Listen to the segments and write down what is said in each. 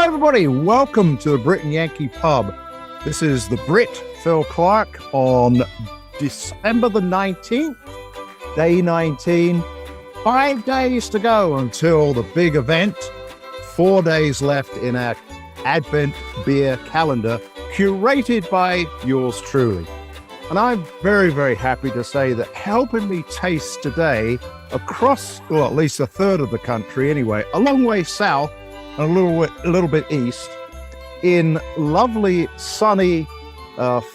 everybody. Welcome to the Brit and Yankee pub. This is the Brit, Phil Clark, on December the 19th, day 19. 5 days to go until the big event. 4 days left in our Advent beer calendar, curated by yours truly. And I'm very, very happy to say that helping me taste today across, well, at least a third of the country anyway, a long way south and a little bit east, in lovely, sunny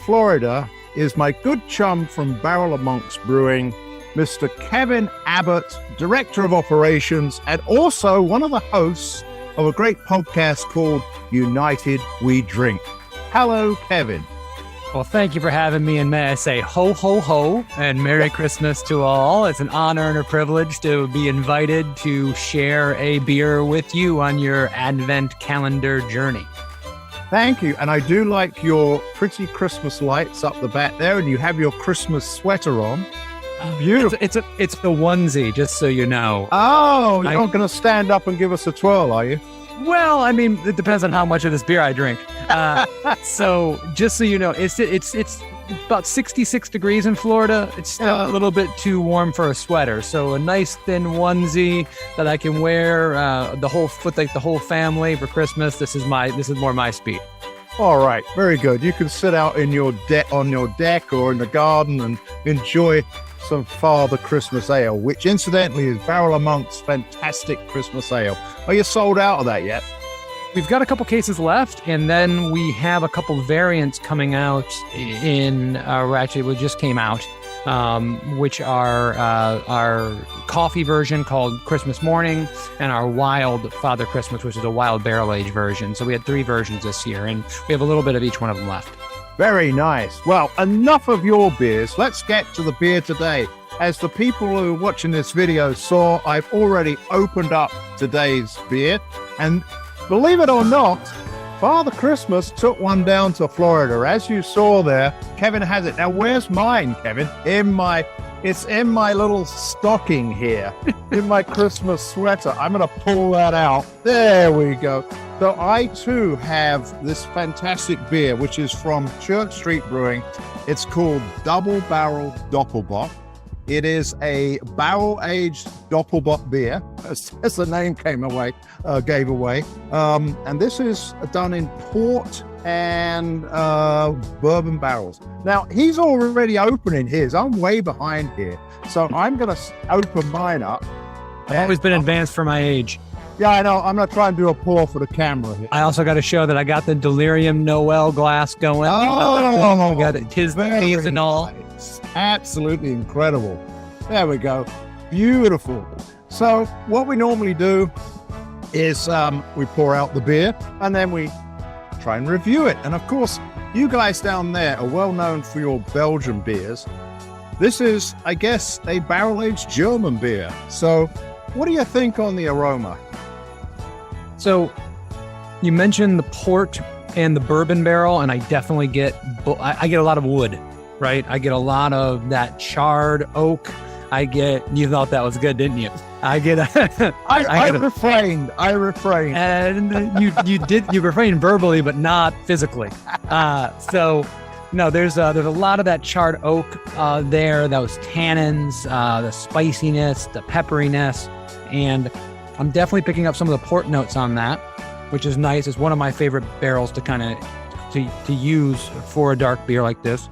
Florida, is my good chum from Barrel of Monks Brewing, Mr. Kevin Abbott, Director of Operations, and also one of the hosts of a great podcast called United We Drink. Hello, Kevin. Well, thank you for having me, and may I say ho, ho, ho, and Merry Christmas to all. It's an honor and a privilege to be invited to share a beer with you on your Advent calendar journey. Thank you. And I do like your pretty Christmas lights up the back there, and you have your Christmas sweater on. Beautiful. It's a onesie, just so you know. Oh, you're not going to stand up and give us a twirl, are you? Well, I mean, it depends on how much of this beer I drink. So just so you know, it's about 66 degrees in Florida. It's still a little bit too warm for a sweater. So a nice thin onesie that I can wear the whole family for Christmas. This is more my speed. All right, very good. You can sit out in on your deck or in the garden and enjoy some Father Christmas Ale, which incidentally is Barrel of Monks' fantastic Christmas Ale. Are you sold out of that yet? We've got a couple cases left, and then we have a couple variants coming out we just came out, which are our coffee version called Christmas Morning and our Wild Father Christmas, which is a wild barrel age version. So we had 3 versions this year, and we have a little bit of each one of them left. Very nice. Well, enough of your beers. Let's get to the beer today. As the people who are watching this video saw, I've already opened up today's beer. And believe it or not, Father Christmas took one down to Florida. As you saw there, Kevin has it. Now, where's mine, Kevin? It's in my little stocking here, in my Christmas sweater. I'm going to pull that out. There we go. So I, too, have this fantastic beer, which is from Church Street Brewing. It's called Double Barrel Doppelbock. It is a barrel-aged doppelbock beer, as the name gave away. And this is done in port and bourbon barrels. Now, he's already opening his. I'm way behind here. So I'm going to open mine up. I've always been advanced for my age. Yeah, I know. I'm not trying to do a pour for the camera here. I also got to show that I got the Delirium Noel glass going. Oh, got it. His and all. Nice. Absolutely incredible. There we go. Beautiful. So what we normally do is we pour out the beer and then we try and review it. And of course, you guys down there are well known for your Belgian beers. This is, I guess, a barrel-aged German beer. So what do you think on the aroma? So you mentioned the port and the bourbon barrel, and I definitely get a lot of wood, right? I get a lot of that charred oak. You thought that was good, didn't you? I refrained. And you refrained verbally, but not physically. So no, there's a lot of that charred oak there, those tannins, the spiciness, the pepperiness, and I'm definitely picking up some of the port notes on that, which is nice. It's one of my favorite barrels to use for a dark beer like this.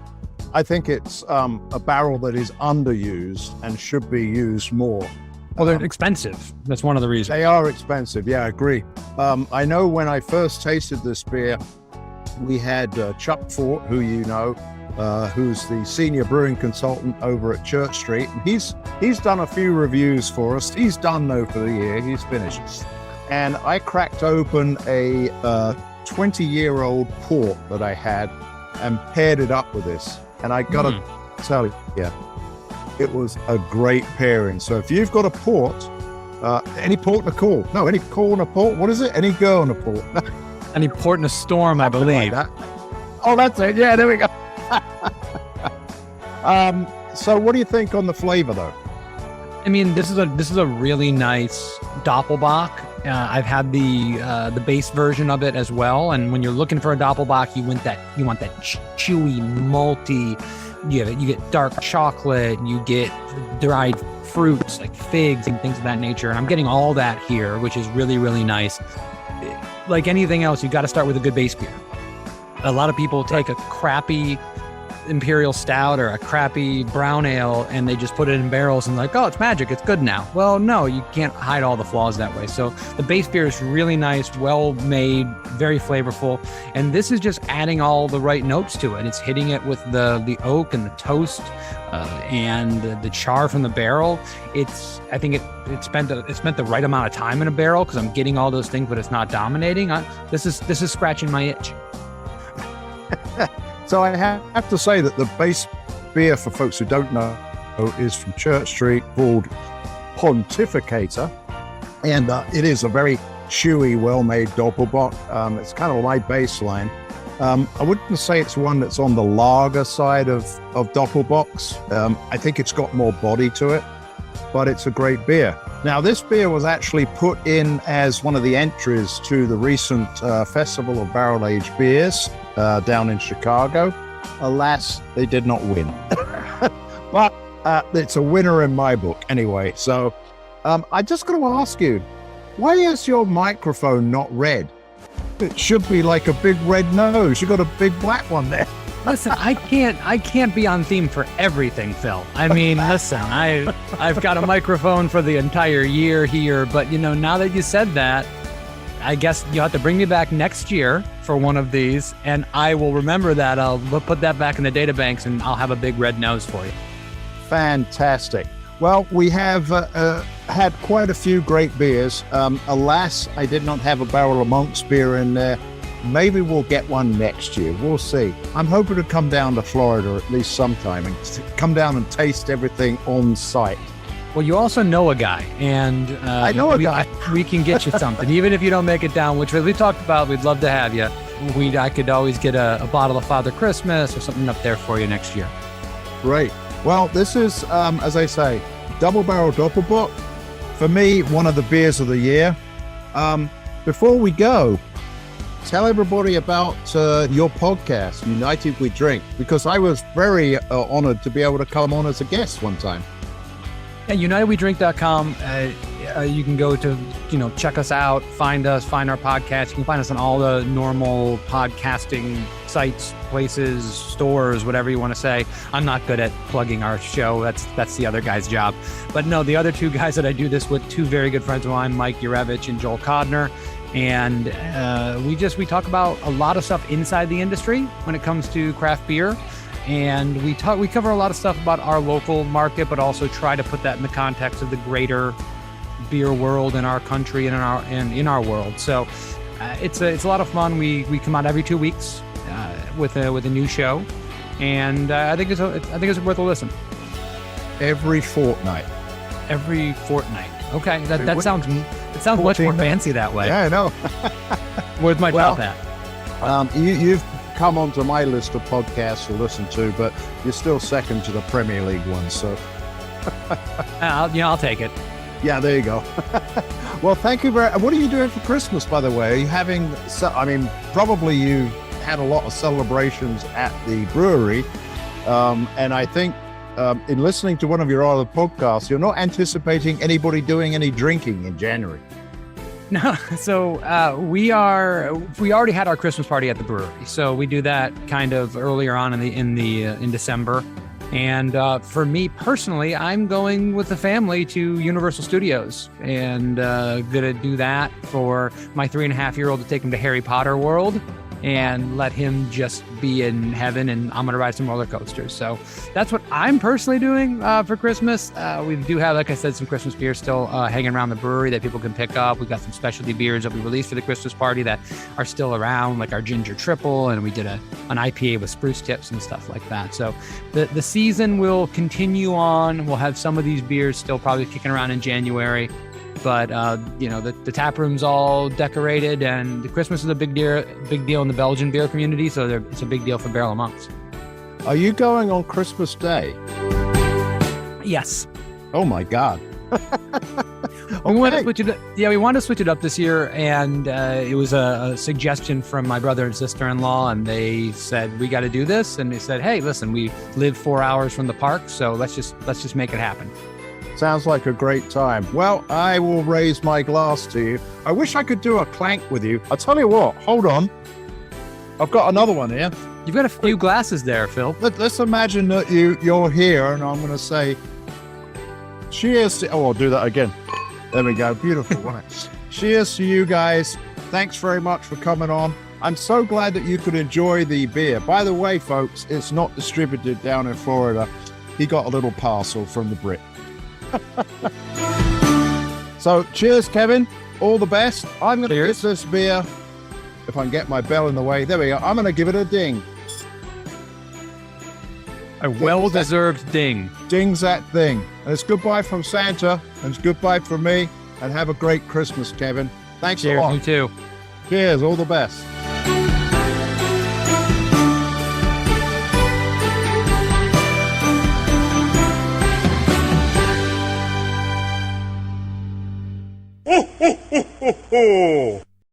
I think it's a barrel that is underused and should be used more. Well, they're expensive. That's one of the reasons. They are expensive. Yeah, I agree. I know when I first tasted this beer, we had Chuck Fort, who you know, who's the senior brewing consultant over at Church Street. And he's done a few reviews for us. He's done though for the year. He's finished. And I cracked open a 20-year-old port that I had and paired it up with this. And I got to tell you, it was a great pairing. So if you've got a port, any port in a call. No, any call in a port. What is it? Any girl in a port. Any port in a storm, I believe. Like that. Oh, that's it. Yeah, there we go. So what do you think on the flavor, though? I mean, this is a really nice doppelbock. I've had the base version of it as well. And when you're looking for a doppelbock, you want that chewy, malty. You get dark chocolate. You get dried fruits like figs and things of that nature. And I'm getting all that here, which is really, really nice. Like anything else, you got to start with a good base beer. A lot of people take a crappy imperial stout or a crappy brown ale and they just put it in barrels and like, oh, it's magic, it's good now. Well, no, you can't hide all the flaws that way. So the base beer is really nice, well made, very flavorful, and this is just adding all the right notes to it. It's hitting it with the oak and the toast and the char from the barrel. I think it spent the right amount of time in a barrel because I'm getting all those things, but it's not dominating. This is scratching my itch. So I have to say that the base beer, for folks who don't know, is from Church Street, called Pontificator. And it is a very chewy, well-made doppelbock. It's kind of my baseline. I wouldn't say it's one that's on the lager side of doppelbocks. I think it's got more body to it, but it's a great beer. Now, this beer was actually put in as one of the entries to the recent Festival of Barrel-Aged Beers down in Chicago. Alas, they did not win. But it's a winner in my book anyway. So I just got to ask you, why is your microphone not red? It should be like a big red nose. You got a big black one there. Listen, I can't be on theme for everything, Phil. I mean, listen, I've got a microphone for the entire year here, but now that you said that, I guess you'll have to bring me back next year for one of these, and I will remember that. I'll put that back in the data banks, and I'll have a big red nose for you. Fantastic. Well, we have had quite a few great beers. Alas, I did not have a Barrel of Monks beer in there. Maybe we'll get one next year. We'll see. I'm hoping to come down to Florida at least sometime and come down and taste everything on site. Well, you also know a guy, and I know a guy. We can get you something, even if you don't make it down, which we talked about. We'd love to have you. I could always get a bottle of Father Christmas or something up there for you next year. Great. Well, this is, as I say, Double Barrel Doppelbock. For me, one of the beers of the year. Before we go, tell everybody about your podcast, United We Drink, because I was very honored to be able to come on as a guest one time. Yeah, UnitedWeDrink.com. You can go to, check us out, find us, find our podcast. You can find us on all the normal podcasting sites, places, stores, whatever you want to say. I'm not good at plugging our show. That's the other guy's job. But no, the other two guys that I do this with, two very good friends of mine, Mike Urevich and Joel Codner. And we talk about a lot of stuff inside the industry when it comes to craft beer. And we cover a lot of stuff about our local market, but also try to put that in the context of the greater beer world in our country and in our world. So it's a lot of fun. We come out every 2 weeks with a new show, and I think it's worth a listen. Every fortnight. Okay, that sounds much more fancy that way. Yeah, I know. Where's my top hat? You've come onto my list of podcasts to listen to, but you're still second to the Premier League one, so I'll take it. Yeah, there you go. Well, thank you very. What are you doing for Christmas, by the way? Are you having? Probably you had a lot of celebrations at the brewery, and I think in listening to one of your other podcasts, you're not anticipating anybody doing any drinking in January. No, so we already had our Christmas party at the brewery, so we do that kind of earlier on in December. And for me personally, I'm going with the family to Universal Studios and gonna do that for my 3.5-year-old to take him to Harry Potter World and let him just be in heaven, and I'm gonna ride some roller coasters. So that's what I'm personally doing for Christmas. We do have, like I said, some Christmas beers still hanging around the brewery that people can pick up. We've got some specialty beers that we released for the Christmas party that are still around, like our Ginger Triple, and we did an IPA with spruce tips and stuff like that. So the season will continue on. We'll have some of these beers still probably kicking around in January. But the tap room's all decorated, and Christmas is a big deal in the Belgian beer community, so it's a big deal for Barrel of Monks. Are you going on Christmas Day? Yes. Oh my God. We wanted to switch it. Yeah, we wanted to switch it up this year, and it was a suggestion from my brother and sister-in-law, and they said we got to do this. And they said, "Hey, listen, we live 4 hours from the park, so let's just make it happen." Sounds like a great time. Well, I will raise my glass to you. I wish I could do a clank with you. I'll tell you what. Hold on. I've got another one here. You've got a few glasses there, Phil. Let's imagine that you're here, and I'm going to say, cheers to... Oh, I'll do that again. There we go. Beautiful, wasn't it? Cheers to you guys. Thanks very much for coming on. I'm so glad that you could enjoy the beer. By the way, folks, it's not distributed down in Florida. He got a little parcel from the Brit. So, cheers, Kevin. All the best. I'm going to get this beer... If I can get my bell in the way. There we go. I'm going to give it a ding. A well-deserved ding. Ding's that thing. And it's goodbye from Santa, and it's goodbye from me, and have a great Christmas, Kevin. Thanks a lot. You too. Cheers. All the best. Ho, ho, ho, ho, ho!